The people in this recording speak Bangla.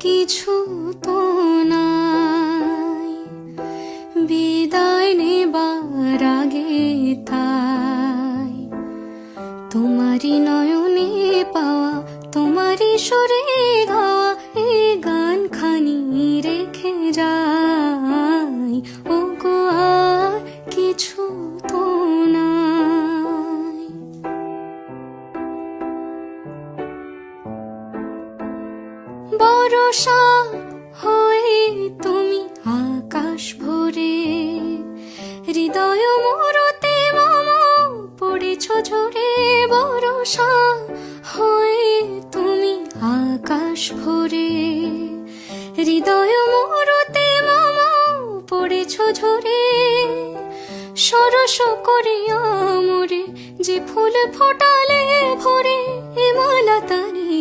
কিছু তো নাই, বিদায় নেবার আগে তাই তোমারই নয়নে পাওয়া, তোমারই সুরে গাওয়া এই গান খানি রেখে যাই। ও গো আর কিছু তো নাই। বরষা হয়ে তুমি আকাশ ভরে, হৃদয় মোরতে মম পড়েছ ঝরে। বরষা হয়ে তুমি আকাশ ভরে, হৃদয় মোরতে মম পড়েছ ঝরে। সরস করিয়া মোরে যে ফুল ফোটালে ভরে, এ মালা তারে